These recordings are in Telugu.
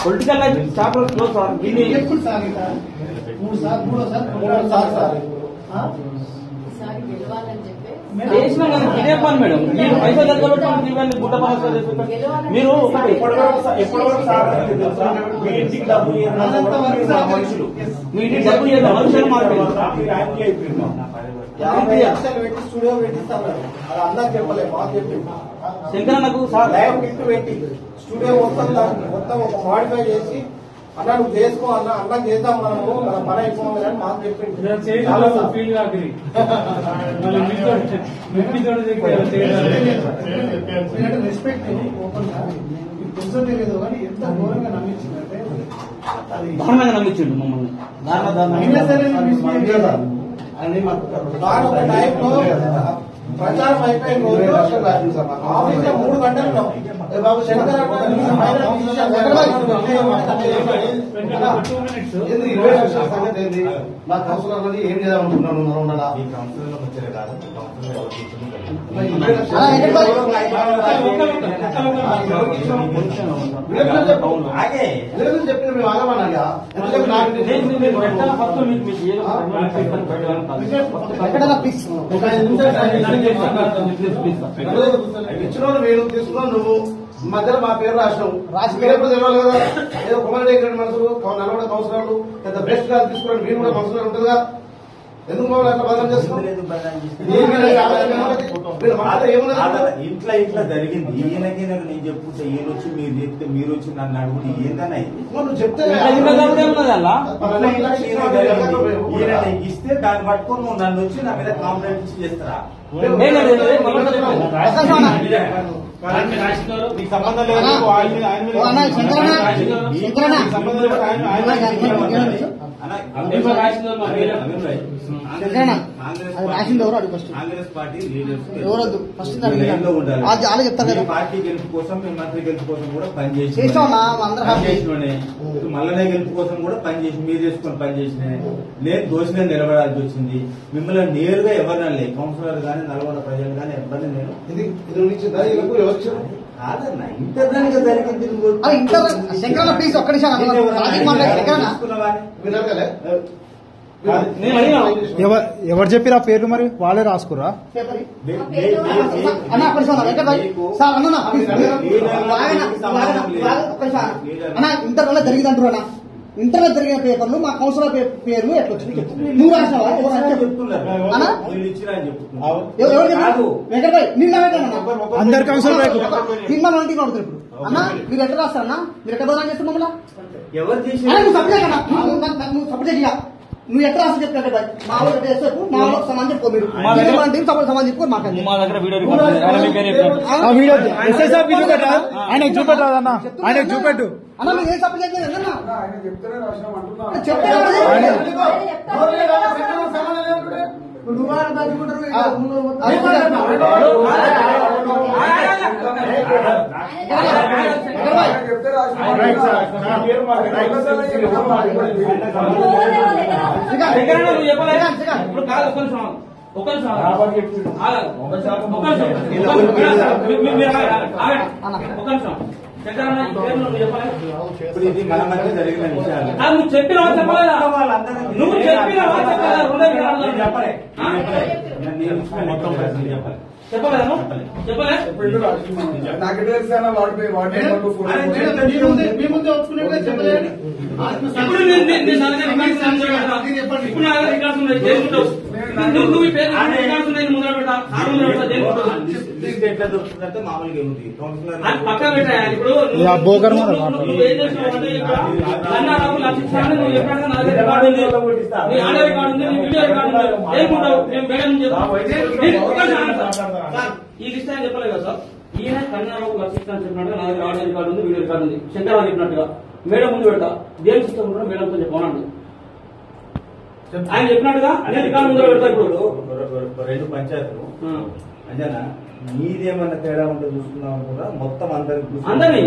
Political life chapter close sir. ఇది ఎప్పుడు సార్ ఇక 3 సార్ 3 సార్ సార్ చేసిన ఇదే పని మేడం. మీరు పైసలు దగ్గరబెట్టుకుని గుడ్డ పని మీరు ఎప్పటివరకు సార్ మీ ఇంటికి డబ్బు మనుషులు మీ ఇంటికి డబ్బు మనుషులు మాట్లాడుతున్నారు. 50 లక్షలు పెట్టి స్టూడియో పెట్టిస్తాం. అది అందరికి చెప్పలేదు, మాకు చెప్పింది. శంకరన్నకు సార్ లైవ్ కిట్ పెట్టి స్టూడియో మొత్తం ఒక మాడిఫై చేసి అన్న నువ్వు చేసుకో అన్న అన్నం చేద్దాం మనము మన పని అయిపోయింది అని మాకు చెప్పింది. రెస్పెక్ట్ ఓపెన్ తెలుసో తెలియదు కానీ ఎంత ఘోరంగా నమ్మించిందంటే దారుణంగా నమ్మించిండు మమ్మల్ని. ప్రచారం అయిపోయిన రోజు ఆఫీస్ 3 గంటలు బాబు శంకర్ మా కౌన్సిలర్ ఏం చేయాలనుకుంటున్నాను చెప్పిన మేము ఆగమన్నాగా ఇచ్చిన నేను తీసుకున్నావు నువ్వు మధ్యలో మా పేరు రాసినావు. మీరు ఎప్పుడు తెలియాలి కదా. ఏదో కొమ్మడి మనసు నల్గొండ కౌన్సిలర్లు పెద్ద బెస్ట్ గా తీసుకోండి. మీరు కూడా కౌన్సిలర్ ఉంటుందిగా. ఎందుకు మమ్మల్ని అట్లా బదనం చేస్తున్నాం? ఇంట్లో ఇట్లా జరిగింది. ఈయనకి నేను చెప్పుకుంటే ఈయన వచ్చి మీరు చెప్తే మీరు వచ్చి నన్ను అడుగుతుంది ఏందన్నా నువ్వు చెప్తే ఈయన ఇస్తే దాన్ని పట్టుకొని నువ్వు నన్ను వచ్చి నా మీద కాంప్లైంట్ చేస్తారా? నీకు సంబంధం లేదు. కాంగ్రెస్ పార్టీ లీడర్స్ పార్టీ గెలుపు కోసం మీ మంత్రి గెలుపు కోసం కూడా పనిచేసి మల్లనే గెలుపు కోసం కూడా పనిచేసి మీరు చేసుకుని పనిచేసిన నేను దోషిగా నిలబడాల్సి వచ్చింది. మిమ్మల్ని నేరుగా ఎవరినా లేదు కౌన్సిలర్ గానీ నల్గొండ ప్రజలు కానీ ఎవరిని నేను కాదన్నా ఇంటర్నల్గా జరిగింది. ఎవరు చెప్పిరా పేర్లు మరి వాళ్ళే రాసుకురా? ఇంటర్లో జరిగిందంటారు అన్న. ఇంటర్లో జరిగిన పేపర్లు మా కౌన్సిలర్ పేర్లు ఎట్లా వచ్చింది నువ్వు రాసినావా? వెంకటరాయ్ అందరు కౌన్సిలర్ సినిమా ఇంటికి నడుతుంది ఇప్పుడు అన్న. మీరు ఎట్లా రాస్తారన్నా? మీరు ఎట్లా బదనాలు చేస్తారు మమ్మల్ని? ఎవరు చేసి నువ్వు సబ్జెక్ట్ అన్న, నువ్వు సబ్జెక్ట్ ఇక నువ్వు ఎట్లా రాసి చెప్తాడు మా వాళ్ళు చేస్తే మా వాళ్ళకి సమాన్ చెప్పుకో. మీరు సమాన్ చెప్పుకో. మా దగ్గర ఆయనకు చూపెట్టరాదు అన్న, ఆయనకు చూపెట్టు అన్న. మీరు ఏ సబ్జెక్ట్ లేదన్నా ఇప్పుడు ఇది మన మధ్య జరిగిన విషయాలు. నువ్వు చెప్పిన నువ్వు చెప్పిన చెప్పలే మొత్తం చెప్పలేదు చెప్పలేదు. నాకు తెలుసు ఎట్లా దొరుకుతుందంటే మామూలుగా ఉంది పక్క పెట్టా. ఇప్పుడు ఈ లిస్ట్ అని చెప్పలేదు కదా సార్. ఈయన కన్యాబాబు లక్షిస్తాను చెప్పినట్టుగా నా దగ్గర ఆడియో రికార్డు ఉంది, వీడియో రికార్డు ఉంది. శంకరరావు చెప్పినట్టుగా మేడం ముందు పెడతా. దేని సిస్టమ్ కూడా మేడంతో చెప్పానండి. ఆయన చెప్పినట్టుగా అన్ని రికార్డు ముందు పెడతా. ఇప్పుడు 2 పంచాయతీలు అంజనా మీదేమన్నా తేడా ఉంటే చూసుకున్నాం కూడా మొత్తం అందరి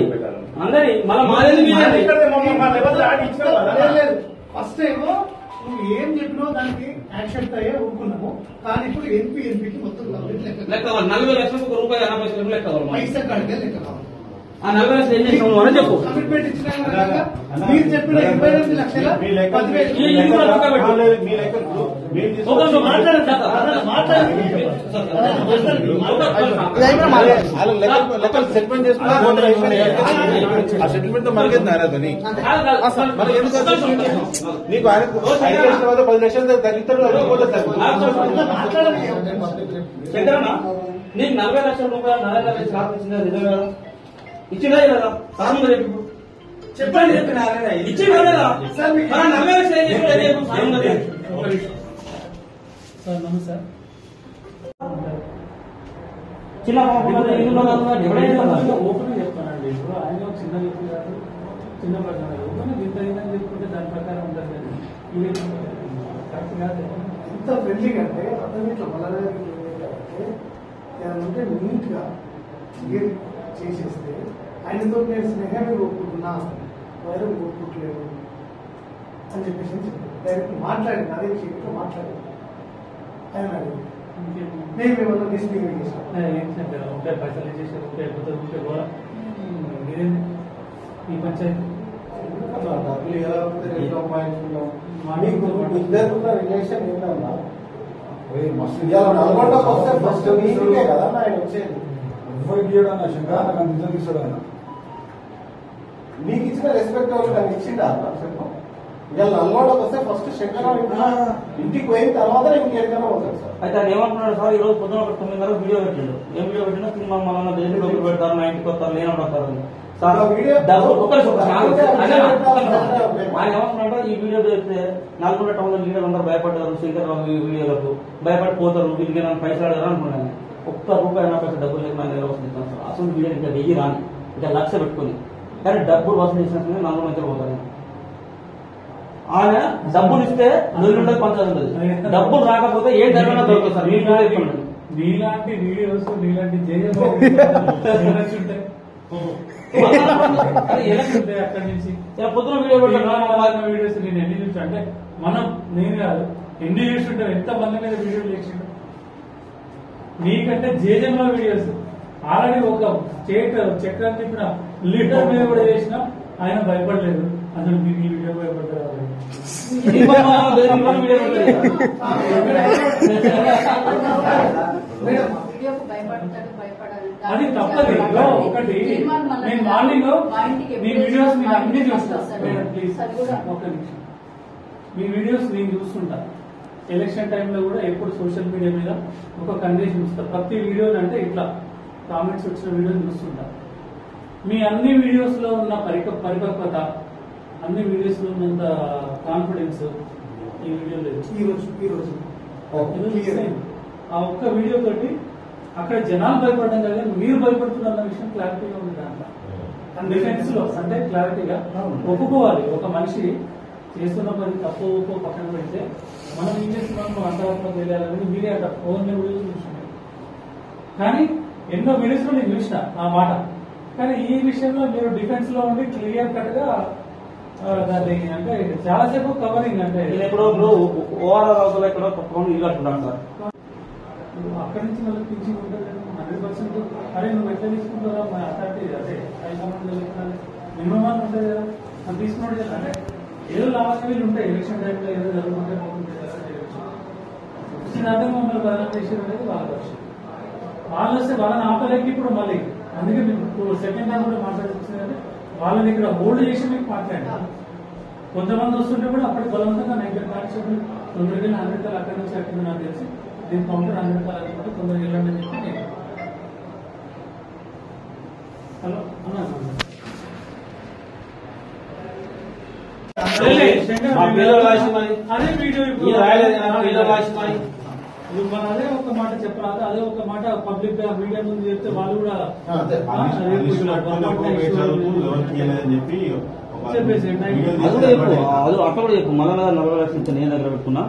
ఫస్ట్ ఏమో నువ్వు ఏం చెప్పినో దానికి యాక్సెప్ట్ అయ్యే ఊరుకున్నాము. కానీ ఇప్పుడు ఎంపీకి మొత్తం లెక్క 40 లక్షలకు ₹1.50 లెక్క పైసా కాడికే లెక్క కావాలి. ఆ 40 లక్షలు ఏం చేసినావు అని చెప్పు. కమిట్మెంట్ ఇచ్చినా మీరు చెప్పిన 28 లక్షల 10,000 సెటిల్మెంట్ సెటిల్మెంట్ తో మనకేం నారాదని మరి ఎందుకు నీకు ఆయన 5 లక్షల 10 లక్షలు తగ్గిస్తారు శంకరన్నా నీకు 40 లక్షల రూపాయలు నరేంద్ర రెడ్డి సార్ ఇచ్చిందా నిజమే కదా? ఇచ్చినా లేదా? సార్ చెప్పు చెప్పండి. ఇచ్చిందా లేదా? 40 లక్షలు ఏం చెప్పారు? సార్ నమస్తే చిన్న ఓపెన్ చెప్తానండి. ఇప్పుడు ఆయన చిన్న వ్యక్తి కాదు, చిన్న ప్రజలు ఓపెన్ ఇంత అయిందని చెప్పుకుంటే దాని ప్రకారం ఉంటుంది కానీ ఇది కరెక్ట్ కాదు. ఇంత ఫ్రెండ్లీగా అంటే అతను ఇట్లా మళ్ళీ అంటే నీట్ గా క్లియర్ చేసేస్తే ఆయనతో నేను స్నేహాన్ని కోరుకుంటున్నా, వైరం కోరుకుంటలేదు అని చెప్పేసి డైరెక్ట్ మాట్లాడింది. అదే విషయంలో మాట్లాడారు. ఆయన మేము ఏమన్నా మిస్బిహేవ్ చేసాం. ఏంటంటే ఉంటే పైసలు చేసేది ఉంటే అయిపోతుంది, ఉంటే కూడా ఇదేంటి ఈ పంచాయతీ రిలేషన్ ఏంటన్నా నల్గొండకు వస్తే ఫస్ట్ మీకే కదా ఆయన వచ్చేది. మీకు ఇచ్చిన రెస్పెక్ట్ ఎవరు నాకు ఇచ్చిందా చెప్పు. ఇవాళ నల్గొండకు వస్తే ఫస్ట్ శంకర ఇంటికి పోయిన తర్వాత ఇంటికి ఎక్కడైనా పోతాడు సార్. అయితే అది ఏమంటున్నాడు సార్, ఈ రోజు పొద్దున ఒక 9 వీడియో పెట్టాడు. ఏం వీడియో పెట్టినా సినిమా మన దేశం డబ్బులు పెడతారు, నా ఇంటికి వస్తారు, లేనప్పుడు సార్ ఆయన ఏమంటున్నాడో ఈ వీడియో పెడితే నల్గొండ టౌన్ లో లీడర్ అందరూ భయపడ్డారు, శంకర్ రావు ఈ వీడియోలకు భయపడిపోతారు, వీటికి నన్ను పైసలు అడగారు అనుకున్నాను. ఒక్క రూపాయి నా పైసలు డబ్బులు లేక నాకు వస్తుంది సార్. అసలు వీడియో ఇంకా 1000 రాని ఇంకా 1,00,000 పెట్టుకుని కానీ డబ్బులు వసూలు చేసినట్టు నల్గొండ మధ్యలో పోతాను. ఆయన డబ్బులు ఇస్తే నలుగురు పంచాలి ఉండదు, డబ్బులు రాకపోతే ఏ ధరమైనా దొరుకుతుంది సార్. నీలాంటి వీడియోస్ నీలాంటి అక్కడి నుంచి పొద్దున వీడియో వీడియోస్ నేను ఎన్ని చూసా అంటే నేను కాదు ఎన్ని చూస్తుంటాం, ఎంత మంది మీద వీడియోలు చేసిండు. నీకంటే జేజమ్మ వీడియోస్ ఆల్రెడీ ఒక స్టేట్ చక్రం తిప్పిన లీడర్ మీద కూడా చేసిన ఆయన భయపడలేదు. అసలు మీకు ఈ వీడియో భయపడతారు. అది తప్పదు. ఒకటి నేను మార్నింగ్ మీ వీడియోస్ నేను అన్ని చూస్తాను. ప్లీజ్ ఒక నిమిషం, మీ వీడియోస్ నేను చూస్తుంటా. ఎలక్షన్ టైంలో కూడా ఎప్పుడు సోషల్ మీడియా మీద ఒక కండిషన్ ఇస్తా. ప్రతి వీడియో అంటే ఇట్లా కామెంట్స్ వచ్చిన వీడియో చూస్తుంటా. మీ అన్ని వీడియోస్ లో ఉన్న పరిపక్వత, అన్ని వీడియోస్ లో ఉన్నంత కాన్ఫిడెన్స్ ఈ వీడియో లేదు. ఈ రోజు ఆ ఒక్క వీడియో తోటి అక్కడ జనాలు భయపడడం కదా, మీరు భయపడుతున్న విషయం క్లారిటీగా ఉంది. దాంట్లో డిఫెన్స్ లో అంటే క్లారిటీగా ఒప్పుకోవాలి. ఒక మనిషి చేస్తున్న పని తప్పు ఒప్పో పక్కన పెడితే మనం ఏం చేస్తున్నాం అంతవరకు తెలియాలని మీరే అక్కడ ఓన్ వీడియోస్ చూస్తున్నాం. కానీ ఎన్నో వీడియోస్ లో నేను చూసిన ఆ మాట. కానీ ఈ విషయంలో మీరు డిఫెన్స్ లో ఉండి క్లియర్ కట్ గా దాన్ని అంటే చాలాసేపు కవరింగ్ అంటే ఎక్కడో ఓఆర్ఆర్ అవతల ఎక్కడో తప్పకుండా ఇల్లు అంటున్నాను సార్. అక్కడి నుంచి మళ్ళీ పింఛన్ ఉంటుంది 100%. అరే నువ్వు ఎట్లా తీసుకుంటారా మా అథారిటీ అదే మినిమం అని ఉంటుంది కదా, అది తీసుకున్నాడు కదా. అంటే ఏదో లావాదేవీలు ఉంటాయి ఎలక్షన్ టైంలో, ఏదో జరుగుతుంటే పోతుంటాయి కదా. అర్థం మమ్మల్ని బదనాం చేసేది అనేది వాళ్ళ లక్ష్యం. వాళ్ళు వస్తే వాళ్ళని ఆపలేక ఇప్పుడు మళ్ళీ అందుకే మీకు సెకండ్ టైం కూడా మాట్లాడుతుంది కానీ వాళ్ళని ఇక్కడ హోల్డ్ చేసి మీకు మాట్లాడారు. కొంతమంది వస్తుంటే కూడా అప్పటికి బలవంతంగా 90 కాన్స్టేబుల్ తొందరగా 100 కాలు అక్కడి నుంచి అక్కడ నాకు తెలిసి దీని కౌంటర్ 100 కాలు అనుకుంటే తొందరగా వెళ్ళండి అని చెప్పి నేను హలో అన్నా అదే వీడియో ఇప్పుడు మన అదే ఒక మాట చెప్పరాదు. అదే ఒక మాట పబ్లిక్ గా మీడియా ముందు చెప్తే వాళ్ళు కూడా చెప్పేసి అది అట్లా కూడా చెప్పు. మన 40 లక్షలు నేను దగ్గర పెట్టుకున్నా.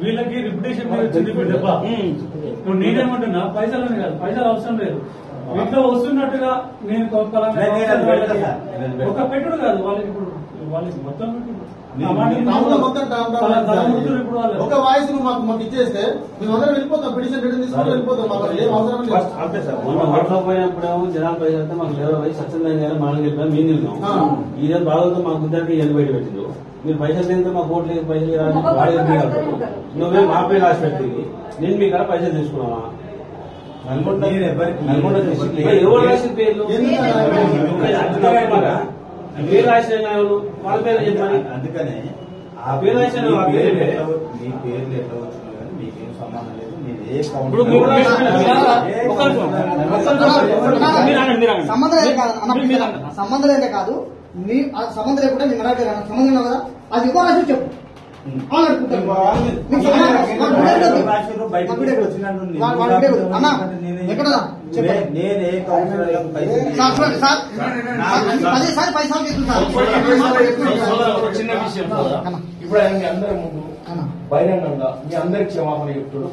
వీళ్ళకి రిప్యుటేషన్ మీద వచ్చింది దెబ్బ. ఇప్పుడు నేనేమంటున్నా పైసలని కాదు, పైసలు అవసరం లేదు. ఇంట్లో వస్తున్నట్టుగా నేను ఒక పెట్టుడు కాదు వాళ్ళకి. ఇప్పుడు వాళ్ళకి మొత్తం ఒక వాయిస్ నువ్వు మాకు ఇచ్చేస్తే మేమందరం వెళ్ళిపోతాం, పిటిషన్ రిటర్న్ తీసుకొని వెళ్ళిపోతాం. మాకు ఏం అవసరం లేదు. అంతే సార్. ఓట్లో పోయినప్పుడేమో జనాలు పైసలు మాకు లేవో పోయి సత్సంగా మనం చెప్పాము, మేము తిన్నాం. ఇదే బాధతో మాకు గుద్దానికి ఎన్ని బయట పెట్టిండు. మీరు పైసలు తింటే మాకు ఓట్లు పైసలు వాడే నువ్వే మా పేరు రాసి పెట్టింది. నేను మీ కాడ పైసలు తీసుకున్నావా? నల్గొండ ఎవరు రాసిన పేర్లు పేరు రాసిన వాళ్ళ పేరు చెప్పాలి. అందుకనే ఆ పేరు రాసిన మీ పేర్లు ఎట్లా వచ్చినా కానీ మీకేం సంబంధం లేదు. నేను ఏ సంబంధం ఏంటే కాదు, మీ సంబంధం లేకుండా మీ మరాఠీ సంబంధం లేదు కదా, అది ఇంకో రాసి చెప్పు. నేనే కౌన్సిలర్లకు పైసలు చిన్న విషయం ఇప్పుడు ఆయన మీ అందరి ముందు బహిరంగంగా మీ అందరికి క్షమాపణ చెప్తాడు.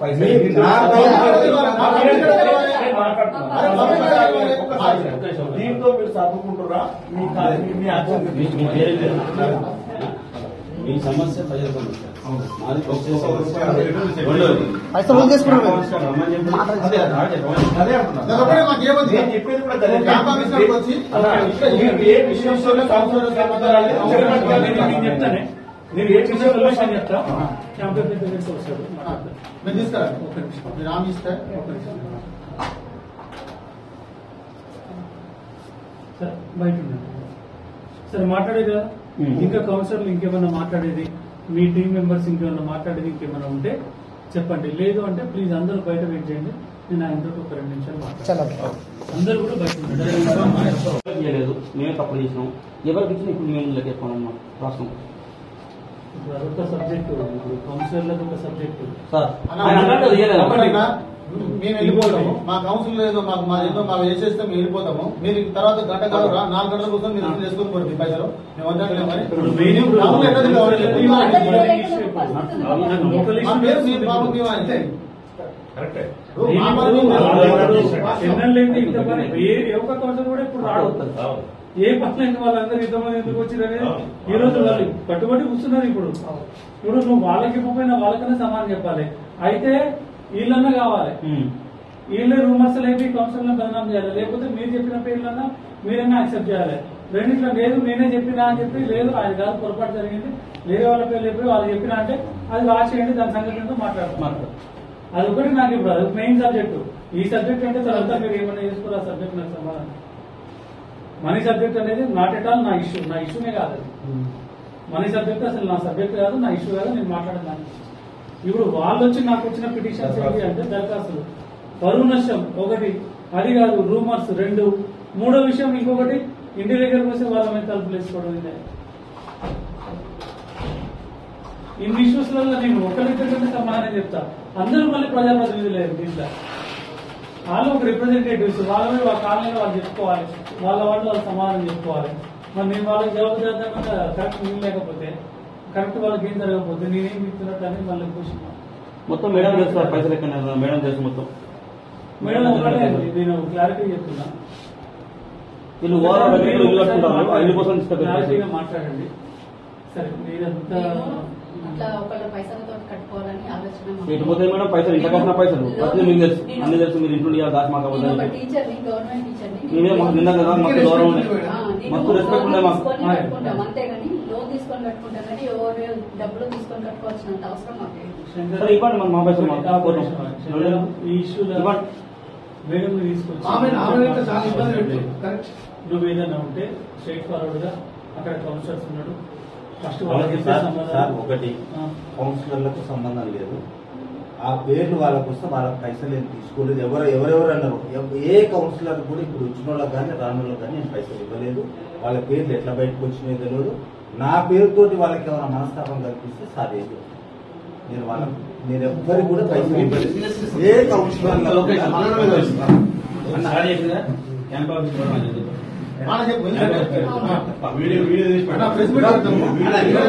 దీంతో మీరు తప్పుకుంటురా? మీ సమస్య ప్రజల సమస్య. పైసలు తీసుకున్నాడు. అదే అంటున్నా. నేను చెప్పేది కూడా ఏ విషయంలో చెప్తానే. నేను ఏ విషయంలో చెప్తా. మీరు తీసుకురా, మీరు ఆమె ఇస్తే బయట సరే మాట్లాడేది కదా. ఇంకా కౌన్సిలర్లు ఇంకేమన్నా మాట్లాడేది, మీ టీం మెంబర్స్ ఇంకేమన్నా మాట్లాడేది ఇంకేమన్నా ఉంటే చెప్పండి. లేదు అంటే ప్లీజ్ అందరూ బయట వెయిట్ చేయండి. నేను ఆయనతో ఒక 2 నిమిషాలు మాట్లాడతాను. అందరూ కూడా బయట చేయలేదు, మేమే తప్పు చేసినాం. ఎవరికి ఇచ్చిన ఇప్పుడు మేము చెప్పామమ్మా రాష్ట్రం. ఇప్పుడు అదొక సబ్జెక్టు, ఇప్పుడు కౌన్సిలర్లకు ఒక సబ్జెక్టు. సార్ మేము వెళ్ళిపోతాము. మా కౌన్సిల్ ఏదో మాకు చేసేస్తే మేము వెళ్ళిపోతాము. మీరు తర్వాత గంట కాదు 4 గంటల కోసం మీరు చేసుకుని పోరు మీ పైసలు. మేము వద్దాం మరి ఏ పనులైంది వాళ్ళందరూ ఇంతమంది ఎందుకు వచ్చిరనేది ఈ రోజు వాళ్ళు కట్టుబడి కూర్చున్నారు. ఇప్పుడు నువ్వు వాళ్ళకి ఇవ్వకపోయినా వాళ్ళకన్నా సమానం చెప్పాలి. అయితే వీళ్ళన్నా కావాలి, వీళ్ళే రూమర్స్ లేపి కౌన్సిల్ బదనాం చేయాలి. లేకపోతే మీరు చెప్పిన పేర్లన్నా మీరన్నా యాక్సెప్ట్ చేయాలి. రెండిట్లో లేదు నేనే చెప్పినా అని చెప్పి, లేదు ఆయన కాదు పొరపాటు జరిగింది వేరే వాళ్ళ పేర్లు చెప్పి వాళ్ళు చెప్పినా అంటే అది రాసేయండి, దాని సంగతి ఎంతో మాట్లాడుతున్నారు. అది ఒకటి నాకు ఇప్పుడు అది మెయిన్ సబ్జెక్టు. ఈ సబ్జెక్ట్ అంటే తర్వాత మీరు ఏమైనా చేసుకోవాలి. ఆ సబ్జెక్ట్ నాకు సమాధానం. మనీ సబ్జెక్ట్ అనేది నాట్ ఎట్ ఆల్ నా ఇష్యూనే కాదు. మనీ సబ్జెక్ట్ అసలు నా సబ్జెక్ట్ కాదు, నా ఇష్యూ కాదు. నేను మాట్లాడదాన్ని. ఇప్పుడు వాళ్ళు వచ్చి నాకు వచ్చిన పిటిషన్స్ ఏంటి అంటే దరఖాస్తులు, పరువు నష్టం ఒకటి, అది కాదు రూమర్స్ 2, మూడో విషయం ఇంకొకటి ఇంటి దగ్గరకు వస్తే వాళ్ళ మీద తలుపులు వేసుకోవడం. ఇదే ఇన్ని ఇష్యూస్లలో నేను ఒకరిద్దరికంటే సమాధానం చెప్తా. అందరూ మళ్ళీ ప్రజాప్రతినిధులు లేదు దీంట్లో. వాళ్ళు ఒక రిప్రజెంటేటివ్స్, వాళ్ళ మీద వాళ్ళ కాలనీలో వాళ్ళు చెప్పుకోవాలి, వాళ్ళ వాళ్ళు సమాధానం చెప్పుకోవాలి. మరి నేను వాళ్ళకి జవాబు చేద్దామంటే కరెక్ట్ నేను లేకపోతే, కరెక్ట్ వాళ్ళకి ఏం జరగకపోతే నేనేం చెప్తున్నట్టు అని మళ్ళీ క్వశ్చన్. మొత్తం మేడం చేస్తారు పైసలు ఎక్కడ మేడం చేసి మొత్తం మేడం ఒకటే నేను క్లారిటీ చెప్తున్నా. వీళ్ళు క్లారిటీగా మాట్లాడండి. సరే మీరంతా అట్లా ఒకళ్ళ పైసలతో కట్టుకోవాలని ఆలోచన. ఇటుపోతే మేడం పైసలు ఇంత కట్టిన పైసలు ప్రతి మీకు తెలుసు, అన్ని తెలుసు. మీరు ఇంట్లో దాచి మాకు టీచర్ని, గవర్నమెంట్ టీచర్ని నిన్న కదా మాకు గౌరవం మస్తు రెస్పెక్ట్ ఉండే మాకు. కట్టుకుంటాం అంతేగాని లోన్ తీసుకొని కట్టుకుంటాం కానీ ఎవరు డబ్బులు తీసుకొని కట్టుకోవాల్సినంత అవసరం మాకు లేదు. సరే ఇవ్వండి మన మా పైసలు ఈ ఇష్యూలో మేడం తీసుకొచ్చి నువ్వు ఏదైనా ఉంటే స్ట్రైట్ ఫార్వర్డ్ గా అక్కడ కౌన్సిలర్స్ ఉన్నాడు ఫస్ట్ వాళ్ళకి ఒకటి కౌన్సిలర్లకు సంబంధం లేదు. ఆ పేర్లు వాళ్ళకు వస్తే వాళ్ళకి పైసలు ఏం తీసుకోలేదు. ఎవరెవరు అన్నారు, ఏ కౌన్సిలర్ కూడా ఇప్పుడు వచ్చిన వాళ్ళకి కానీ రాని వాళ్ళకి కానీ నేను పైసలు ఇవ్వలేదు. వాళ్ళ పేర్లు ఎట్లా బయటకు వచ్చినాయో తెలియదు. నా పేరుతోటి వాళ్ళకి ఏమైనా మనస్తాపం కల్పిస్తే సాధ్యదు. నేను ఎవ్వరికి కూడా పైసలు ఇవ్వలేదు. ఏ కౌన్సిలర్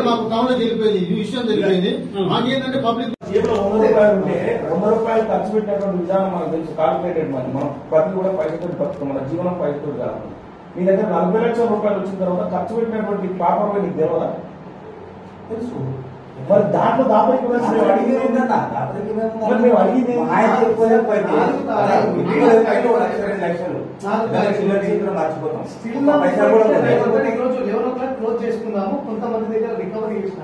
మాకు కావాలి తెలిపోయింది, ఈ విషయం తెలిపోయింది. మాకేంటంటే పబ్లిక్ ₹100 ఖర్చు పెట్టినటువంటి విధానం మనకు తెలుసు. Calculated money. మనం ప్రతి కూడా పైసతో బతుకుతాం, మన జీవనం పైసతో కాదు. మీ దగ్గర ₹40 లక్షల వచ్చిన తర్వాత ఖర్చు పెట్టినటువంటి పాపం నీకు తెలియదా? తెలుసు. మరి దాంట్లో దాపరికి అడిగింది ఏంటన్నా? మరి మేము అడిగింది ఆయన చెప్పుకోలేకపోయింది. మర్చిపోతాం. ఈరోజు 11 క్లోజ్ చేసుకున్నాము. కొంతమంది దగ్గర రికవరీ చేసిన,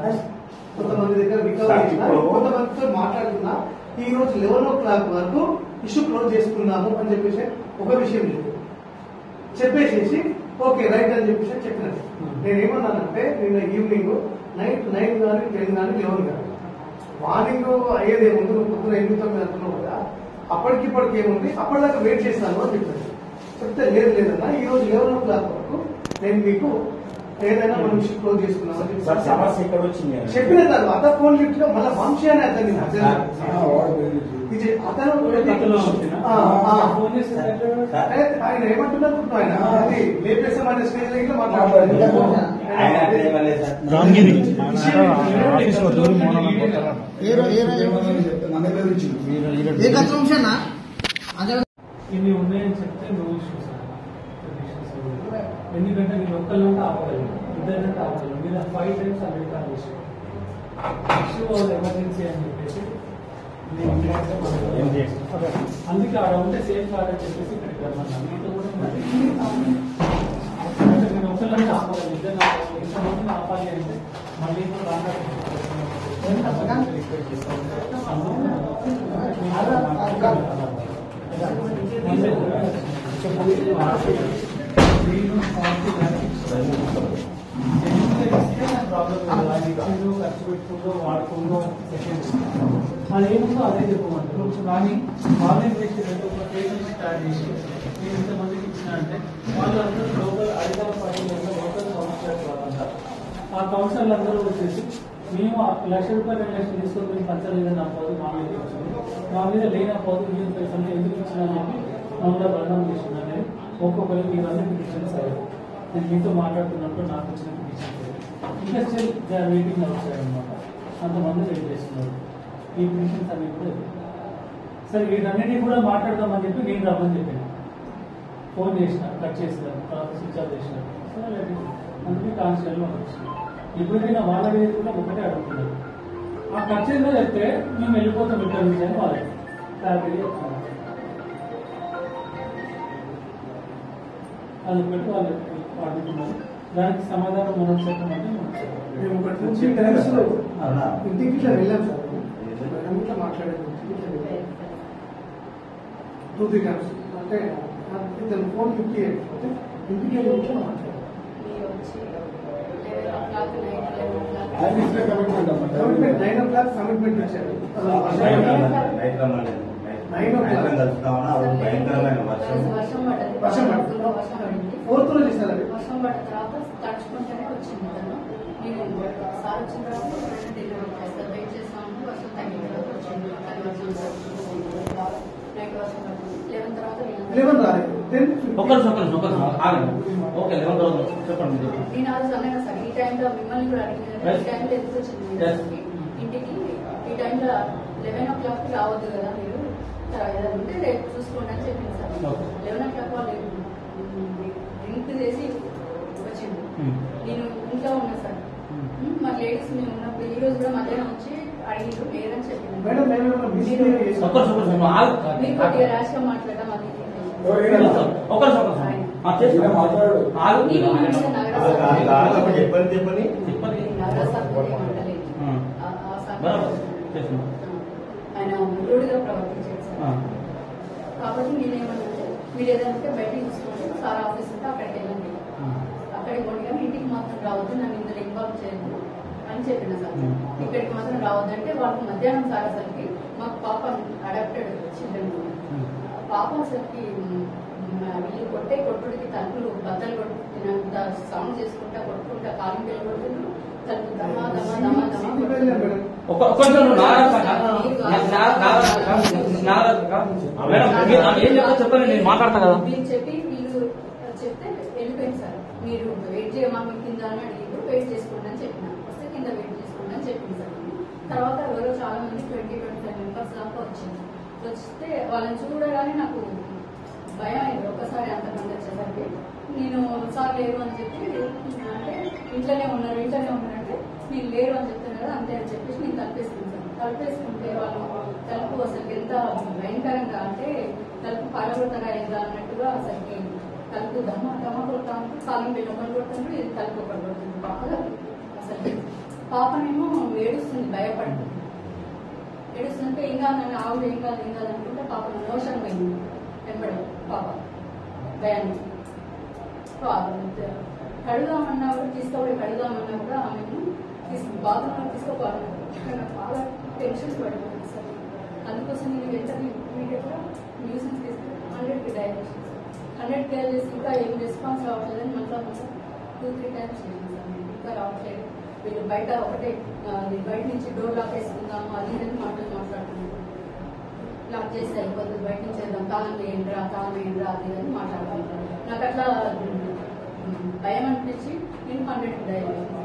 కొంతమంది దగ్గర రికవరీ చేసిన, కొంతమందితో మాట్లాడుతున్నా. ఈ రోజు 11 వరకు ఇష్యూ క్లోజ్ చేసుకున్నాము అని చెప్పేసి ఒక విషయం చెప్పేసేసి ఓకే రైట్ అని చెప్పేసి చెప్పినట్టు. నేనేమన్నానంటే నిన్న ఈవినింగ్ నైట్ 9 కానీ 10 కానీ 11 కానీ మార్నింగ్ అయ్యేది ఏముంది, నువ్వు పొద్దున 8-9 అనుకున్నావు కదా, అప్పటికిప్పటికి ఏముంది, అప్పటిదాకా వెయిట్ చేస్తాను అని చెప్పాను. చెప్తే లేదన్నా ఈ రోజు 11 వరకు నేను మీకు ఏదైనా మనం ఇష్యూ క్లోజ్ చేసుకున్నామని సమస్య ఎక్కడ వచ్చింది చెప్పిన తర్వాత ఫోన్ లిఫ్ట్ లో మళ్ళీ వంశీ అని అతన్ని అతను ఆయన ఏమంటున్నారు ఆయన అది లేపేసామనే స్టేజ్ లో మాట్లాడుతున్నారు. ఇవి ఉన్నాయని చెప్తే నో ఇష్యూస్. ఎందుకంటే నేను ఒక్కళ్ళంటే ఆపగలను, ఇద్దరంటే ఆపగలను. మీరు 5 times అమెరికా ఇష్యూ ఎమర్జెన్సీ అని చెప్పేసి అందుకే ఆడ ఉంటే సేఫ్ కాదని చెప్పేసి ఇక్కడికి రమ్మన్నాను. మీతో కూడా నేను ఒక్కళ్ళంటే ఆపగలను, ఇద్దరు ఇంతమంది ఆపాలి అంటే మళ్ళీ కూడా రిక్వెస్ట్ చేస్తాను. ఖర్చు పెట్టుకుంటూ వాడుకుంటూ అదేముందో అదే చెప్పమంటారు. కానీ ఆన్లైన్ చేసి ఒక పేమెంట్ స్టార్ట్ చేసి నేను ఇంతమందికి ఇచ్చిన అంటే వాళ్ళందరూ లోకల్ అధికార పార్టీలో లోకల్ కౌన్సిలర్ వాళ్ళంతా ఆ కౌన్సిలర్లు అందరూ వచ్చేసి మేము ₹1,00,000 2,00,000 తీసుకొని మేము పంచలేదని నా పోదు మా మీద వచ్చింది, మా మీద లేనపోదు మీరు పైసలు ఎందుకు ఇచ్చినాను అని మమ్మల్ని బలనం చేసింది అనేది ఒక్కొక్కరికి ఇవన్నీ పిటిషన్స్ అయ్యారు. నేను మీతో మాట్లాడుతున్నప్పుడు నాకు వచ్చిన పిటిషన్స్ ఇంకా స్టిల్ దే ఆర్ వెయిటింగ్ అవుతారు అనమాట. అంతమంది వెయిట్ చేస్తున్నారు. ఈ పిటిషన్స్ అన్ని కూడా సరే వీటన్నిటినీ కూడా మాట్లాడదామని చెప్పి నేను రమ్మని చెప్పాను. ఫోన్ చేసిన కట్ చేసినారు, తర్వాత స్విచ్ ఆఫ్ చేసినారు. సరే అందుకే కాన్స్టేబుల్ వచ్చింది. ఇప్పటికైనా వాళ్ళ మీద కూడా ఒకటే అడుగుతున్నారు. ఆ ఖర్చులో చెప్తే మేము వెళ్ళిపోతాం ఇక్కడ నుంచి అని వాళ్ళకి క్లారిటీ చెప్తున్నారు. అది ఒకటి వాళ్ళు అడుగుతున్నారు. దానికి సమాధానం మనం చెప్పమంటే మేము ఒకటి నుంచి టైమ్స్ ఇంటికి ఇట్లా వెళ్ళాం సార్, మేడం ఇట్లా మాట్లాడేది 2-3 times అంటే ఇతను ఫోన్ లిఫ్ట్ చేయకపోతే ఇంటికి వెళ్ళి ఇట్లా మాట్లాడారు. కమిట్మెంట్ 9 o'clock కమిట్మెంట్ ఇచ్చారు. 9 o'clock వర్షం పడుతుంది. 4th రోజు ఇస్తారు. అది వర్షం పడిన తర్వాత తడుచుకుంటేనే వచ్చింది తను. నేను సార్ వచ్చిన తర్వాత డెలివరీ చేస్తాను, వెయిట్ చేస్తాను. వర్షం తగ్గిన తర్వాత వచ్చింది. అది వర్షం నైట్ వర్షం పడుతుంది. 11 తర్వాత 11 రాలేదు. ఓకే 11 తర్వాత చెప్పండి. నేను ఆ రోజు అన్నాను సార్, ఈ టైంలో మిమ్మల్ని కూడా అడిగింది, ఈ టైంలో ఎందుకు వచ్చింది ఇంటికి, ఈ టైంలో 11 o'clock రావద్దు కదా మీరు, ఏదైనా ఉంటే రేపు చూసుకోండి అని చెప్పింది సార్. 11 o'clock వాళ్ళు డ్రింక్ చేసి వచ్చింది. నేను ఇంట్లో ఉన్నా సార్. మా లేడీస్ మేము ఉన్నప్పుడు ఈ రోజు కూడా మధ్యాహ్నం వచ్చి అడిగిరు లేదని చెప్పింది. మీరు కొద్దిగా ర్యాష్ గా మాట్లాడడం అది ఆయన రూడ్గా ప్రవర్తించాడు సార్. కాబట్టి నేనేమన్నా మీరు ఏదంటే బయటికి చూసుకోండి, సార్ ఆఫీస్ ఉంటే అక్కడికి వెళ్ళండి, అక్కడికి పోండి కానీ ఇంటికి మాత్రం రావద్దు, నన్ను ఇందులో ఇన్వాల్వ్ చేయద్దు అని చెప్పిన సార్. ఇక్కడికి మాత్రం రావద్దంటే వాళ్ళకి మధ్యాహ్నం సార్ అసలుకి మాకు పాప అడాప్టెడ్ చిల్డ్రన్ పాప అసలుకి వీళ్ళు కొట్టే కొట్టుడికి తలుపులు బద్దలు కొట్టినంత సౌండ్ చేసుకుంటా కొట్టుకుంటా కాలం పిల్లలు కొడుతున్నారు. తలుపు దమా దమా దమా దమా చెప్పండి, నేను మాట్లాడతా కదా. మీరు చెప్పి వీళ్ళు చెప్తే వెళ్ళిపోయింది సార్. మీరు వెయిట్ చేయమా కింద అని అడిగి వెయిట్ చేసుకోండి అని చెప్పిన, వస్తే కింద వెయిట్ చేసుకోండి అని చెప్పింది సార్. తర్వాత ఎవరో చాలా మంది 20-25 మెంబర్స్ దాకా వచ్చింది. వస్తే వాళ్ళని చూడగానే నాకు భయం అయింది. ఒక్కసారి అంతమంది వచ్చేసరికి నేను సార్ లేరు అని చెప్పి అంటే ఇంట్లోనే ఉన్నారంటే నేను లేరు అని చెప్పి కదా అంతే అని చెప్పేసి నేను తలుపేసుకుంటాను. తలుపేసుకుంటే వాళ్ళు తలుపు అసలు ఎంత భయంకరంగా అంటే తలుపు పగలగొడతారా ఎంత అన్నట్టుగా అసలుకి తలుపు దమ్మ కొడతాను, కాలం పెట్టి ఒకటి కొడుతుండ్రు, ఇది తలుపు ఒకటి కొడుతుంది. బాగా అసలు పాపనేమో ఏడుస్తుంది, భయపడుతుంది. ఏడుస్తుంటే ఇంకా నన్ను ఆవులు ఏం కాదు అనుకుంటే పాప మోషన్ పోయింది వెంబడి పాప భయాన్ని. కడుదామన్నా కూడా తీసుకోబోయి కడుదామన్నా కూడా ఆమెను బాత్రూంలో తీసుకోపోవాలి. నాకు బాగా టెన్షన్ పడిపోయింది సార్. అందుకోసం నేను వెంటనే ఇమీడియట్గా న్యూసెన్స్ తీసుకుని 100కి డయల్ చేసాను సార్. 100 డయల్ చేసి ఇంకా ఏం రెస్పాన్స్ రావట్లేదని మళ్ళీ 2-3 టైమ్స్ చేసాను సార్. నేను ఇంకా రావట్లేదు, వీళ్ళు బయట ఒకటే బయట నుంచి డోర్ లాక్ వేసుకుందాము అది ఇదని మాట్లాడుతున్నాను. లాక్ చేస్తే అయిపోతుంది, బయట నుంచి వెళ్దాం, తాళం వేయండిరా అది అని మాట్లాడుకుంటాను. నాకు అట్లా భయం అనిపించి నేను 100కి డయల్ చేసాను.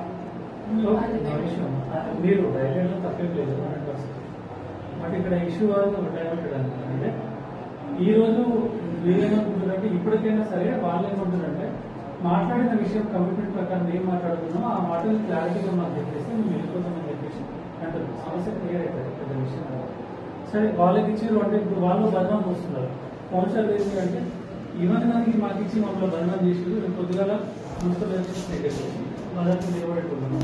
మీరు డైరెక్ట్ తప్పేం లేదు 100%. బట్ ఇక్కడ ఇష్యూ డైవర్టెడ్ అంటే ఈ రోజు వీరేమనుకుంటున్నారంటే ఇప్పటికైనా సరే వాళ్ళు ఏమంటున్నారంటే మాట్లాడిన విషయం కమిట్మెంట్ ప్రకారం ఏం మాట్లాడుతున్నామో ఆ మాటలు క్లారిటీగా మాకు చెప్పేసి మేము వెళ్ళిపోతామని చెప్పేసి అంటారు. సమస్య క్లియర్ అవుతుంది, పెద్ద విషయం కాదు. సరే వాళ్ళకి ఇచ్చారు అంటే ఇప్పుడు వాళ్ళు బదనాం వస్తున్నారు. కౌన్సిలర్ ఏంటి అంటే ఈవెన్ దానికి మాకు ఇచ్చి మమ్మల్ని బదనాం చేసి కొద్దిగా మున్సిపల్ ఎలక్షన్స్ నెగ్గేసి వాళ్ళకి నిలబెట్టుకున్నాను.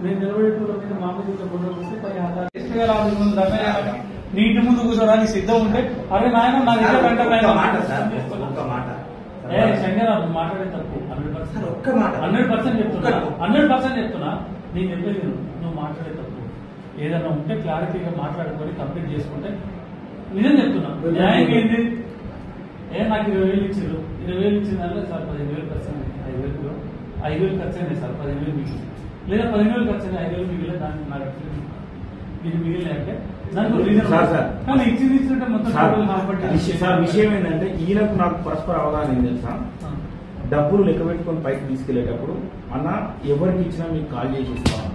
నేను నిలబెట్టుకున్న మీద మా మీద గొడవ వస్తే నీ ఇంటి ముందు కూర్చోడానికి సిద్ధం ఉంటే అరే నాయన నా దగ్గర శంకర్ మాట్లాడే తప్పు 100% చెప్తున్నా. నేను చెప్పేది నువ్వు మాట్లాడే తప్పు ఏదన్నా ఉంటే క్లారిటీగా మాట్లాడుకొని కంప్లీట్ చేసుకుంటే నిజం చెప్తున్నా. న్యాయం ఏంటి? నాకు 20,000 ఇచ్చారు, 20,000 ఇచ్చిన దాంట్లో సార్ 15,000 ఖర్చు, 5,000 ఖర్చు అయింది సార్, 15,000 మిగిలింది, లేదా 15,000 ఖర్చు అయింది, 5,000 మిగిలిన దానికి నాకు ఇది మిగిలిన అంటే దానికి రీజన్ కానీ ఇచ్చింది ఇచ్చినట్టే మొత్తం సార్. విషయం ఏంటంటే ఈయనకు నాకు పరస్పర అవగాహన ఏం తెలుసా, డబ్బులు లెక్క పెట్టుకొని పైకి తీసుకెళ్లేటప్పుడు అన్న ఎవరికి ఇచ్చినా మీకు కాల్ చేసి ఇస్తాను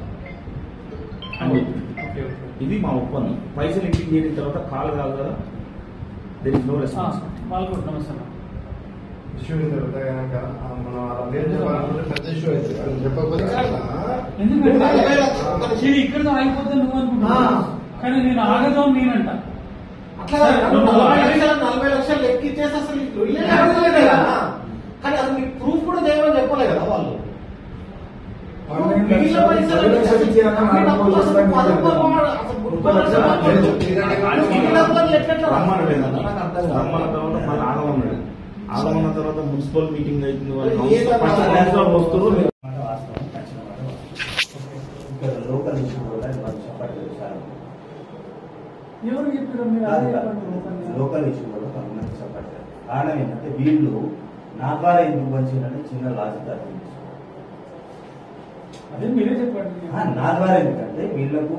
అని చెప్పి ఇది మా ఒప్పందం. పైసలు ఇంటికి చేరిన తర్వాత కాల్ కాదు కదా, దెర్ ఇస్ నో రెస్పాన్స్. వాళ్ళకు నమస్తే ఇష్యూ పెద్ద ఇష్యూ అయితే చెప్పకపోతే ఇక్కడ ఆగిపోతే నువ్వు అనుకుంటున్నా, కానీ నేను ఆగదాం నేనంట. అట్లా 40 లక్షలు లెక్కిచ్చేసి అసలు కానీ అది మీకు ప్రూఫ్ కూడా చేయమని చెప్పలే కదా వాళ్ళు. ఆగమన్న తర్వాత మున్సిపల్ మీటింగ్ అవుతుంది, లోకల్ ఇష్యూ కూడా చెప్పట్లేదు సార్. ఎవరు చెప్పారు మీరు? లోకల్ ఇష్యూ కూడా కొంతమంది చెప్పట్లేదు. కారణం ఏంటంటే వీళ్ళు నా ద్వారా ఎందుకు పంచారని చిన్న లాజిక్ అర్థం చేసుకోవాలి. అదే మీరే చెప్పండి. నా ద్వారా ఎందుకంటే వీళ్ళకు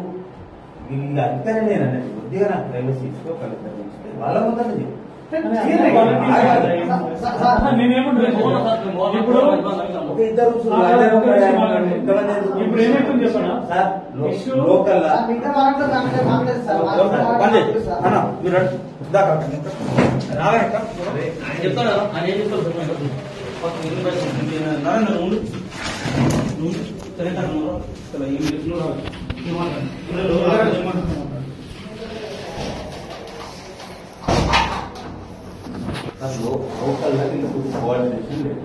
వీళ్ళు అంతనే నేను అన్నట్టు కొద్దిగా నాకు ప్రైవసీ ఇస్తూ కలిపి వాళ్ళ ముందర ఇప్పుడు ఏమైతుంది చెప్పనా సార్ లోకల్ లోకల్ కోఆర్డినేషన్ లేదు.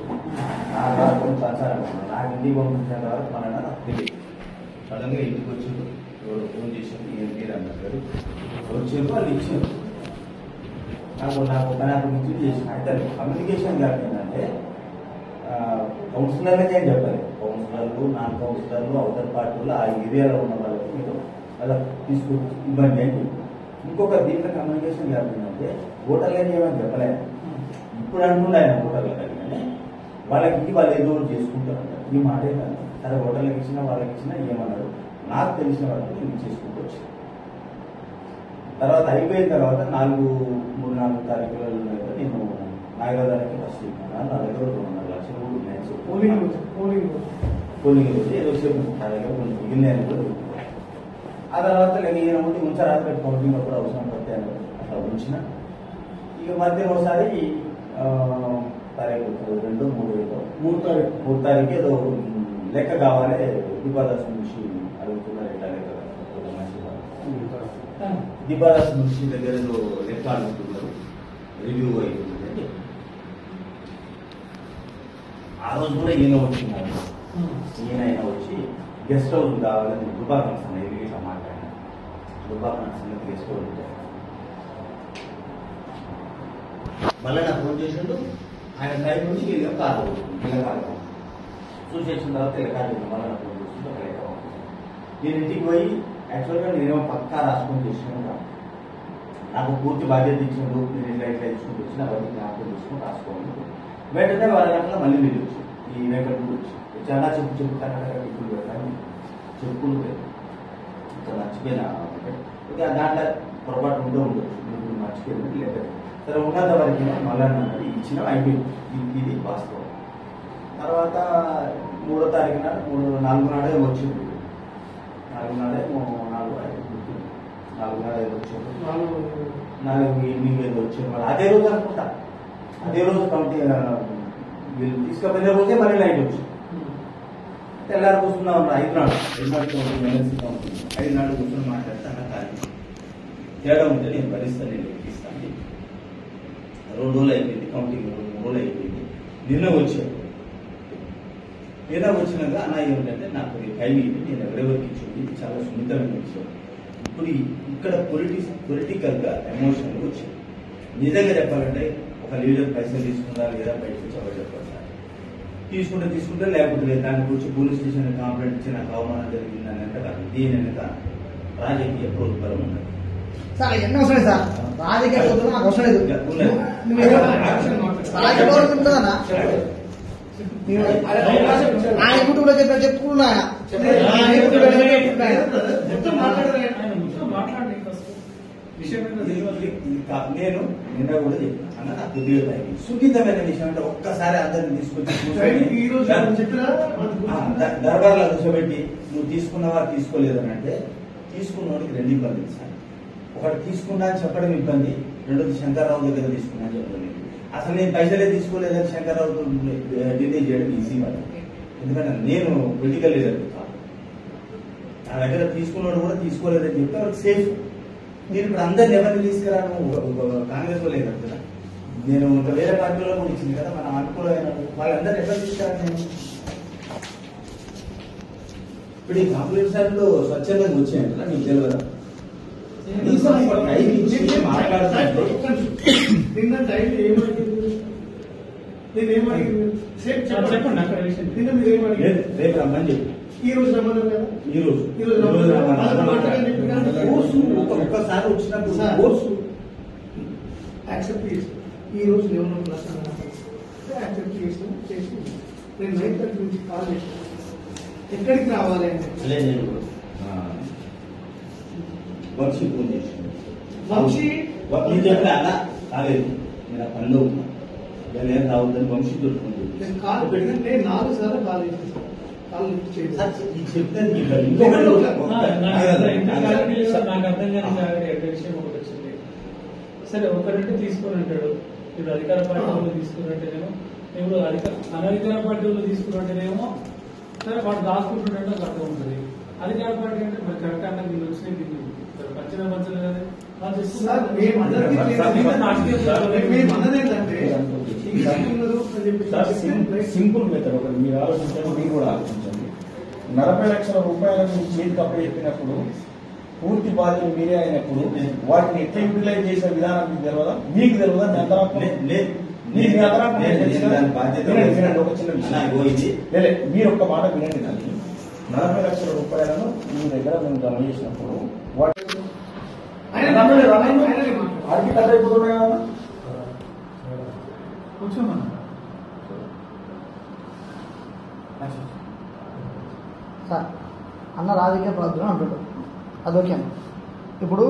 నా ద్వారా కొన్ని సంచారం నాకు ఇంటికి పంపించిన తర్వాత మన నాకు తెలియదు. సడన్గా ఇంటికి వచ్చింది, ఎవరు ఫోన్ చేసింది, ఏం పేరు అన్నారు, వచ్చారు వాళ్ళు ఇచ్చారు. నాకు ఇచ్చి చేసిన అయితే కమ్యూనికేషన్ గ్యాప్ ఏంటంటే కౌన్సిలర్లకే ఏం చెప్పాలి, కౌన్సిలర్లు నాన్ కౌన్సిలర్లు అవతల పార్టీలు ఆ ఏరియాలో ఉన్న వాళ్ళకి మీరు అలా తీసుకొచ్చి ఇబ్బంది ఏంటి. ఇంకొక దీంట్లో కమ్యూనికేషన్ గ్యాప్ ఏంటంటే ఓటర్లని ఏమని చెప్పలేదు. ఇప్పుడు అంటుండే ఆయన ఓటర్లకు కానీ వాళ్ళకి వాళ్ళు ఏదో చేసుకుంటారు అంటారు. ఈ మాటే కాదు. సరే ఓటర్లకు ఇచ్చినా వాళ్ళకి ఇచ్చినా ఏమన్నారు, నాకు తెలిసిన వాళ్ళకి నేను చేసుకుంటూ వచ్చాను. తర్వాత అయిపోయిన తర్వాత 3-4 తారీఖులలో నేను నాగరాజానికి ఫస్ట్ ఇస్తున్నాను. నా దగ్గర 2.5 లక్షలు పోలింగ్ రోజు ఏదో సేపు నా దగ్గర కొంచెం మిగిలినాయని కూడా చెప్తున్నాను. ఆ తర్వాత ఈయన ఉండి ఉంచారు పెట్టి కౌంటింగ్ అప్పుడు అవసరం పడితే అట్లా ఉంచిన. ఇక మధ్య ఒకసారి తారీఖు 2-3 తారీఖు ఏదో లెక్క కావాలి, దీపాదర్శనం నుంచి అడుగుతున్నారు. ఇట్లా దీపాదాస్ మున్సి దగ్గర లెక్క అనుకుంటున్నారు, రివ్యూ అయిపోతుంది అని చెప్పి. ఆ రోజు కూడా ఈయన వచ్చినారు. ఈయన వచ్చి గెస్ట్ హౌస్ కావాలని దుబాకన్స్ అన్న ఇరిగేషన్ మాట్లాడారు. దుబాకన్స్ అన్నది గెస్ట్ హౌస్ ఉంటాయి. మళ్ళీ నాకు ఫోన్ చేసిండు. ఆయన టైం నుంచి వీళ్ళ కారు చూసి వచ్చిన తర్వాత ఇలా కాదు మళ్ళీ నాకు ఫోన్ చేసిండు. ఒక లెక్క నేను ఇంటికి పోయి యాక్చువల్గా నేనేమో పక్కా రాసుకొని చేసినాను. నాకు పూర్తి బాధ్యత ఇచ్చినప్పుడు నేను ఇట్లా ఇట్లా ఇచ్చుకుంటూ వచ్చిన అవన్నీ జ్ఞాపకం తీసుకుని రాసుకోండి. వెంటనే వాళ్ళ గంటలో మళ్ళీ మీరు వచ్చి ఈ వెంకట వచ్చి చాలా చెప్పుతాను ఇప్పుడు పెట్టాను చెప్పులు ఇంకా మర్చిపోయినా ఇక దాంట్లో పొరపాటు ఉంటూ ఉండొచ్చు. మీరు మర్చిపోయినట్టు లేదు. సరే ఉన్నంత వరకు మళ్ళీ అన్నది ఇచ్చిన అయిపోయింది. ఇది వాస్తవం. తర్వాత 3వ తారీఖు నాడు 4 నాడే వచ్చింది. 4 నాడే 4 నాడే వచ్చారు. 4 ఈవినింగ్ ఏదో వచ్చారు. మళ్ళీ అదే రోజు అనుకుంటా. అదే రోజు కమిటీ వీళ్ళు తీసుకుపోయిన రోజే మళ్ళీ నైట్ వచ్చి తెల్లారి కూర్చున్నా ఉన్నా 5 నాడు 5 నాడు కూర్చొని మాట్లాడతాను. కానీ తేడా ఉంటే నేను భరిస్తాను, నేను ఎక్కిస్తాను. 2 రోజులు అయిపోయింది కౌంటింగ్, 3 రోజులు అయిపోయింది. నిన్న వచ్చాడు. నిన్న వచ్చినాక అన్న ఏమిటంటే నాకు టైం ఇది నేను ఎవరెవరికి ఇచ్చింది చాలా సున్నితమైన విషయం. ఇప్పుడు ఇక్కడ పొలిటికల్గా ఎమోషనల్ వచ్చింది. నిజంగా చెప్పాలంటే ఒక లీడర్ పైసలు తీసుకుందా లేదా బయటకు వచ్చి ఎవరు చెప్పాలి సార్. తీసుకుంటే లేకపోతే లేదు. దాని గురించి పోలీస్ స్టేషన్ కంప్లైంట్ ఇచ్చి నాకు అవమానం జరిగిందని అంటే కాదు. దీని వెనక రాజకీయ ప్రోత్బలం ఉన్నది సార్. ఎన్ని అవసరం సార్ రాజకీయ ప్రోత్బలం నాకు అవసరం లేదు. రాజకీయ ఉంటుందన్నా ఆయన కుటుంబంలో చెప్పారు చెప్పుకున్నా నేను నిన్న కూడా చెప్పాను అన్న నాకు తెలియదు. సున్నితమైన విషయం అంటే ఒక్కసారి అందరిని తీసుకొచ్చి దర్బార్లో కూర్చోబెట్టి నువ్వు తీసుకున్నావా తీసుకోలేదని అంటే తీసుకున్నవాడికి 2 ఇబ్బందులు సార్. ఒకటి తీసుకున్నా అని చెప్పడం ఇబ్బంది, రెండోది శంకర్రావు దగ్గర తీసుకున్నా అని చెప్పడం. అసలు నేను పైసలే తీసుకోలేదని శంకర్రావుతో డిలే చేయడం ఈజీ వాళ్ళు. ఎందుకంటే నేను పొలిటికల్ లీడర్ కాదు. నా దగ్గర తీసుకున్నాడు కూడా తీసుకోలేదని చెప్తే వాళ్ళకి సేఫ్. నేను ఇప్పుడు అందరిని ఎవరిని తీసుకురాను, కాంగ్రెస్ వాళ్ళే కదా. నేను ఇంకా వేరే పార్టీలో కూడా ఇచ్చింది కదా మనం అనుకూలమైన వాళ్ళందరూ ఎక్కడ తీసుకురాను. నేను ఇప్పుడు ఈ కంప్లీట్ సార్లు స్వచ్ఛందంగా వచ్చాయంట మీకు తెలియదా? రేపు రమ్మని చెప్పి ఈ రోజు రమ్మని కదా. ఈ రోజు ఒక్కసారి వచ్చినప్పుడు కోర్సు యాక్సెప్ట్ చేసి ఈ రోజు లెవెన్ యాక్సెప్ట్ చేసి నేను 9:30 నుంచి కాల్ చేశాను. ఎక్కడికి రావాలి అంటే నేను వంశీ ఫోన్ చేశాను. వంశీ నేను చెప్పిన అన్న కాలేదు నేను ఆ పనిలో ఉన్నా నేను రావద్దని వంశీ దొరుకుతుంది. నేను కాల్ పెట్టినంటే 4 సార్లు కాల్ చేశాను. కాల్ లిఫ్ట్ చేసి చెప్తే నాకు అర్థం కాని విషయం ఒకటి వచ్చింది. సరే ఒకరంటే తీసుకుని అంటాడు. ఇప్పుడు అధికార పార్టీ వాళ్ళు తీసుకున్నట్టేనేమో, ఇప్పుడు అనధికార పార్టీ వాళ్ళు తీసుకున్నట్టేనేమో సరే వాడు దాచుకుంటుంటే నాకు అర్థం ఉంటుంది. అధికార పార్టీ అంటే మరి కరెక్ట్ అన్న దీన్ని వచ్చినాయి దీన్ని పంచలే కదా. సింపుల్ మెథడ్ ఒకటి మీరు ఆలోచించండి, మీరు కూడా ఆలోచించండి. 40 లక్షల రూపాయలను మీకు అప్పు చెప్పినప్పుడు పూర్తి బాధ్యత మీరే అయినప్పుడు వాటిని ఎట్లా యూటిలైజ్ చేసే విధానం మీకు తెలియదా? మీకు తెలియదా? ఒక చిన్న విషయం మీరు ఒక్క మాట వినండి. దాన్ని 40 లక్షల రూపాయలను మీ దగ్గర మేము జమ చేసినప్పుడు వాటి వాటికి కట్ అయిపోతున్నాయి కదా. కూర్చోమన్నా సార్ అన్న రాజకీయ ప్రార్థన అంటాడు. అదొకే అన్న. ఇప్పుడు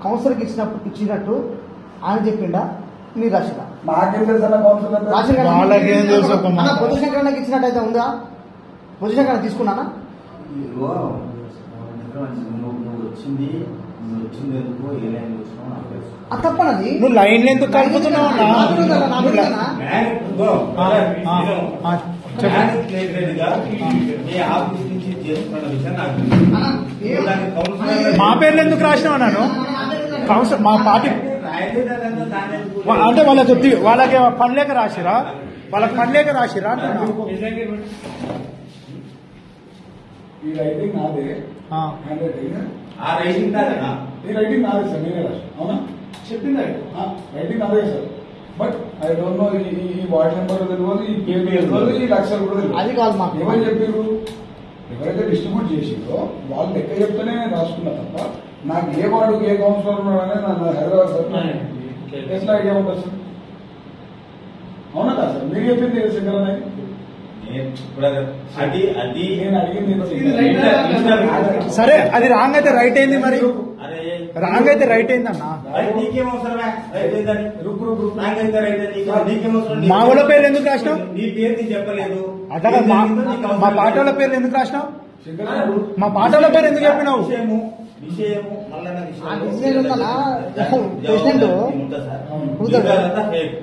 కౌన్సిలర్కి ఇచ్చినట్టు ఆయన చెప్పిండా మీరు రాసిరా? మాకేం తెలుసు పొజిషన్ ఇచ్చినట్టయితే ఉందా? పొజిషన్ కన్నా తీసుకున్నానా? తప్పనది నువ్వు లైన్ ఎందుకు కలుపుతున్నావు? మీ ఆఫీస్ నుంచి చేసుకున్న విషయం నాకు తెలియదు. దానికి కౌన్సిలర్ మా పేర్లు ఎందుకు రాసినావు అన్నాను కౌన్సిల్ మా పార్టీ రాయలేదంటే దాని అంటే వాళ్ళకి పనిలేక రాసిరా వాళ్ళకి పనిలేక రాసిరా అంటున్నా ఈ రైటింగ్ నాదే ఆ. హ్యాండ్ రైటింగ్ ఆ రైటింగ్ కాదనా ఈ రైటింగ్ నాదే సార్ నేనే రాసి అవునా చెప్పింది రైటింగ్ నాదే sir but I don't know ఈ వార్డ్ నెంబర్ తెలియదు ఈ పేరు తెలియదు ఈ లక్షలు కూడా తెలియదు అది కాదు మాకు. ఎవరు చెప్పారు ఎవరైతే డిస్ట్రిబ్యూట్ చేసిందో వాళ్ళు లెక్క చెప్తేనే నేను రాసుకున్నా తప్ప నాకు ఏ వార్డుకి ఏ కౌన్సిలర్ ఉన్నాడనే నా హైదరాబాద్ సార్ ఎట్లా ఐడియా ఉంటుంది సార్ అవునా కాదు సార్ మీరు చెప్పింది శంకర్ అనేది అది అది నేను అడిగింది సరే అది రాంగ్ అయితే రైట్ అయింది మరి అరే రాంగ్ అయితే రైట్ అయిందన్న రైట్ నీకేం అవసరమే రైట్ అయిందని నాకైతే రైట్ నీకేం అవసరం మా వాళ్ళ పేర్లు ఎందుకు రాసినావు నీ పేరు నీకు చెప్పలేదు అట్లా కాదు, మా పార్టీ వాళ్ళ పేర్లు ఎందుకు రాసినావు మా పార్టీ వాళ్ళ పేరు ఎందుకు చెప్పినావు విషయము మళ్ళా ఆ డిసిజన్ ఉందన్నా ప్రెసిడెంట్ ఇదంతా ఫేక్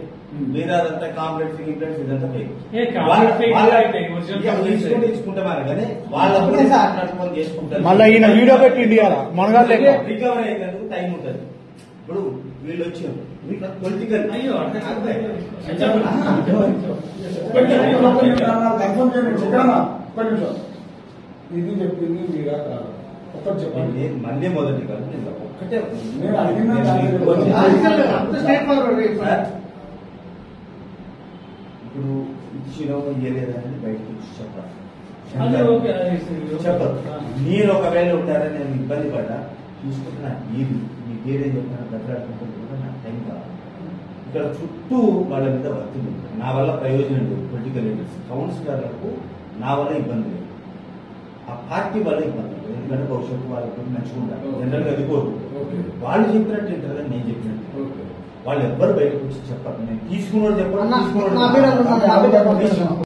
మీరంతా కాంప్లెక్స్ గిప్లెక్స్ ఇదంతా ఫేక్ ఏ కాంప్లెక్స్ fake అయితే original తీసుకుంటారు కానీ వాళ్ళప్పుడు నడుచుకొని చేసుకుంటారు మళ్ళీ ఈయన వీడియో పెట్టి ఇండియాలా మనగాళ్ళు లేక రికవర్ అయ్యేందుకు టైం ఉంటుంది ఇప్పుడు వీళ్ళు వచ్చారు పొలిటికల్ అయ్యో కన్ఫర్మ్ చేయండి శంకరన్న ఒక్క నిమిషం ఇది చెప్పింది మీరా కాదు ఒక్కటి చెప్పండి మళ్ళీ మొదటి కాదు నేను ఒక్కటే నేను అడిగిన ఇప్పుడు ఇచ్చినో ఇయ్యలేదని బయటకు వచ్చి చెప్పాలి అదే ఓకే చెప్పదు మీరు ఒకవేళ ఉంటారని నేను ఇబ్బంది పడ్డా చూసుకుంటున్నా ఇది మీ పేరేం చెప్తాను బట్లాడుకుంటుంది కూడా నాకు టైం కావాలి ఇక్కడ చుట్టూ వాళ్ళ మీద వర్తింది నా వల్ల ప్రయోజనం లేదు పొలిటికల్ లీడర్స్ కౌన్సిలర్లకు నా వల్ల ఇబ్బంది లేదు ఆ పార్టీ వల్ల ఇబ్బంది లేదు ఎందుకంటే భవిష్యత్తు వాళ్ళకి మంచిగా ఉండాలి జనరల్గా అదిపోదు వాళ్ళు చెప్పినట్టు ఇంటారు నేను చెప్పినట్టు వాళ్ళు ఎవ్వరు బయటకు వచ్చి చెప్పారు నేను తీసుకున్నాడు చెప్పారు నా పేరు తీసుకున్నాడు